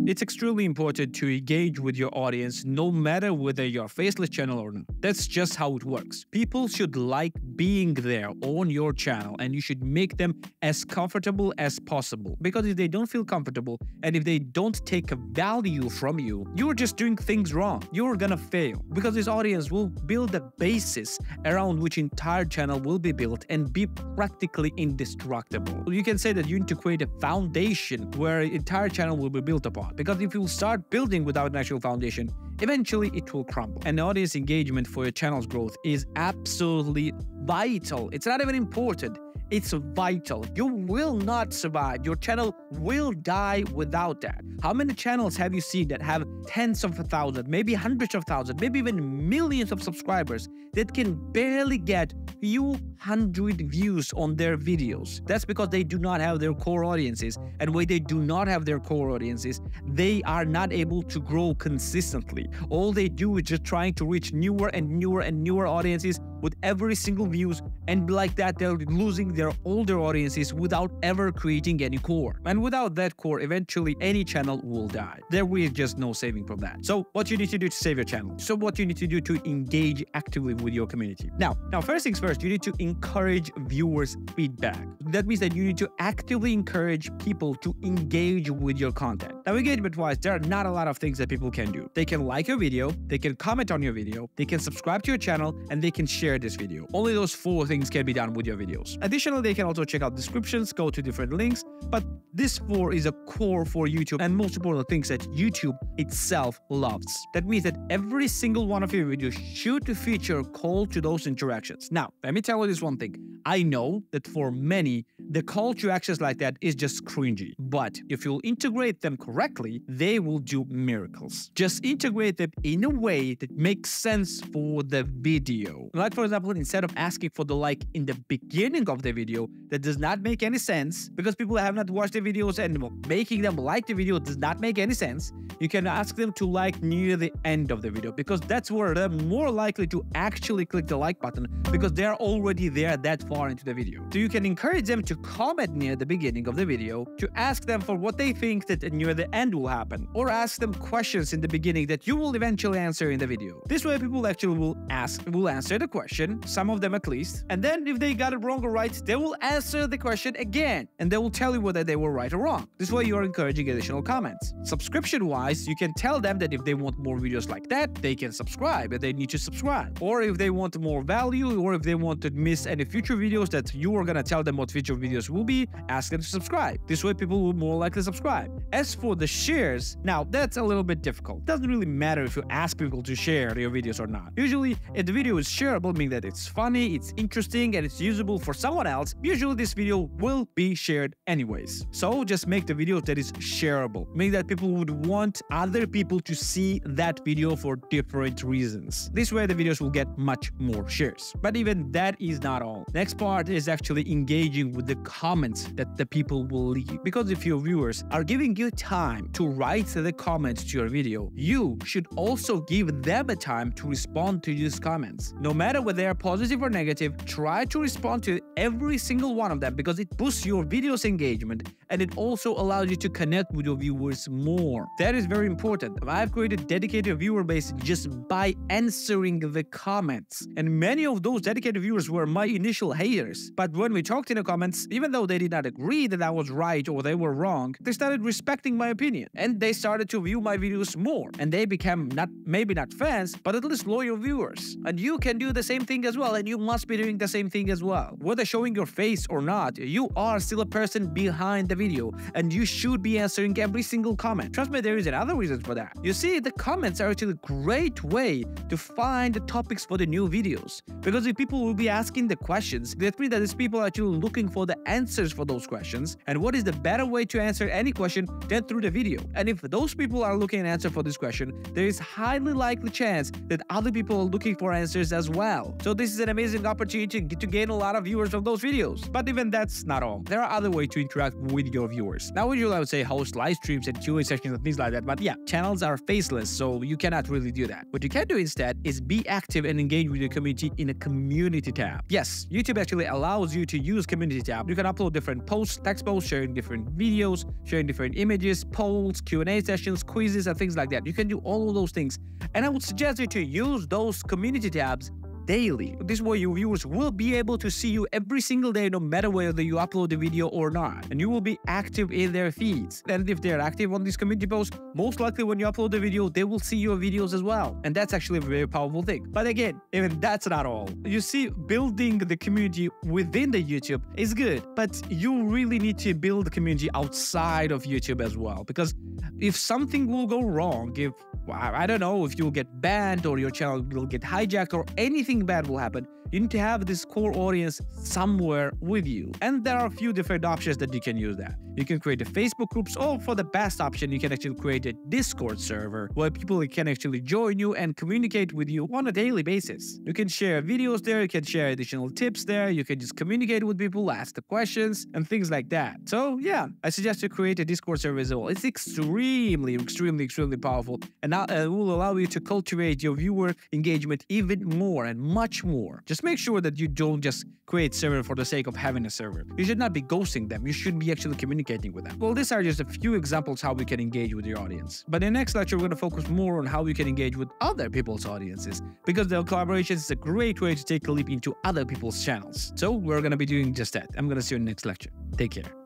It's extremely important to engage with your audience no matter whether you're a faceless channel or not. That's just how it works. People should like being there on your channel, and you should make them as comfortable as possible. Because if they don't feel comfortable and if they don't take value from you, you're just doing things wrong. You're gonna fail because this audience will build a basis around which entire channel will be built and be practically indestructible. You can say that you need to create a foundation where entire channel will be built upon. Because if you start building without an actual foundation, eventually it will crumble. And audience engagement for your channel's growth is absolutely vital. It's not even important. It's vital. You will not survive. Your channel will die without that. How many channels have you seen that have tens of thousands, maybe hundreds of thousands, maybe even millions of subscribers that can barely get few hundred views on their videos? That's because they do not have their core audiences. And when they do not have their core audiences, they are not able to grow consistently. All they do is just trying to reach newer and newer and newer audiences with every single views, and like that they're losing their older audiences without ever creating any core. And without that core, eventually any channel will die. There is just no saving from that. So what you need to do to save your channel? So what you need to do to engage actively with your community? Now first things first, you need to encourage viewers' feedback. That means that you need to actively encourage people to engage with your content. Now engagement-wise, there are not a lot of things that people can do. They can like your video, they can comment on your video, they can subscribe to your channel, and they can share this video. Only those 4 things can be done with your videos. Additionally, they can also check out descriptions, go to different links, but this 4 is a core for YouTube and most important things that YouTube itself loves. That means that every single one of your videos should feature a call to those interactions. Now, let me tell you this one thing. I know that for many, the call to actions like that is just cringy, but if you'll integrate them correctly, they will do miracles. Just integrate them in a way that makes sense for the video. Like for example, instead of asking for the like in the beginning of the video, that does not make any sense because people have not watched the videos and making them like the video does not make any sense. You can ask them to like near the end of the video because that's where they're more likely to actually click the like button because they're already there that far into the video. So you can encourage them to comment near the beginning of the video, to ask them for what they think that near the end will happen, or ask them questions in the beginning that you will eventually answer in the video. This way people actually will answer the question, some of them at least, and then if they got it wrong or right, they will answer the question again, and they will tell you whether they were right or wrong. This way you are encouraging additional comments. Subscription-wise, you can tell them that if they want more videos like that, they can subscribe, and they need to subscribe. Or if they want more value, or if they want to miss any future videos that you are gonna tell them what future videos will be, ask them to subscribe. This way people will more likely subscribe. As for the shares, now that's a little bit difficult. It doesn't really matter if you ask people to share your videos or not. Usually, if the video is shareable, meaning that it's funny, it's interesting, and it's usable for someone else, usually this video will be shared anyways. So just make the video that is shareable, meaning that people would want other people to see that video for different reasons. This way the videos will get much more shares. But even that is not all. Next part is actually engaging with the comments that the people will leave. Because if your viewers are giving you time to write the comments to your video, you should also give them a time to respond to these comments. No matter whether they are positive or negative, try to respond to every single one of them because it boosts your video's engagement and it also allows you to connect with your viewers more. That is very important. I've created dedicated viewer base just by answering the comments. And many of those dedicated viewers were my initial haters. But when we talked in the comments, even though they did not agree that I was right or they were wrong, they started respecting my opinion and they started to view my videos more. And they became maybe not fans, but at least loyal viewers. And you can do the same thing as well, and you must be doing the same thing as well. Whether showing your face or not, you are still a person behind the video, and you should be answering every single comment. Trust me, there is another reason for that. You see, the comments are actually a great way to find the topics for the new videos. Because if people will be asking the questions, that means that these people are actually looking for the answers for those questions. And what is the better way to answer any question than through the video? And if those people are looking at an answer for this question, there is highly likely chance that other people are looking for answers as well. So this is an amazing opportunity to gain a lot of viewers from those videos. But even that's not all. There are other ways to interact with your viewers. Now, usually I would say host live streams and Q&A sessions and things like that, but yeah, channels are faceless, so you cannot really do that. What you can do instead is be active and engage with your community in a community tab. Yes, YouTube actually allows you to use community tab. You can upload different posts, text posts, sharing different videos, sharing different images, polls, Q&A sessions, quizzes, and things like that. You can do all of those things. And I would suggest you to use those community tabs daily. This way your viewers will be able to see you every single day, no matter whether you upload the video or not. And you will be active in their feeds. And if they're active on these community posts, most likely when you upload the video, they will see your videos as well. And that's actually a very powerful thing. But again, even that's not all. You see, building the community within the YouTube is good, but you really need to build the community outside of YouTube as well. Because if something will go wrong, if I don't know, if you'll get banned or your channel will get hijacked or anything bad will happen, you need to have this core audience somewhere with you. And there are a few different options that you can use that. You can create a Facebook groups, or for the best option, you can actually create a Discord server where people can actually join you and communicate with you on a daily basis. You can share videos there, you can share additional tips there, you can just communicate with people, ask the questions, and things like that. So yeah, I suggest you create a Discord server as well. It's extremely powerful, and it will allow you to cultivate your viewer engagement even more and much more. Just make sure that you don't just create server for the sake of having a server. You should not be ghosting them. You should be actually communicating with them. Well, these are just a few examples how we can engage with your audience. But in the next lecture, we're going to focus more on how we can engage with other people's audiences, because the collaborations is a great way to take a leap into other people's channels. So we're going to be doing just that. I'm going to see you in the next lecture. Take care.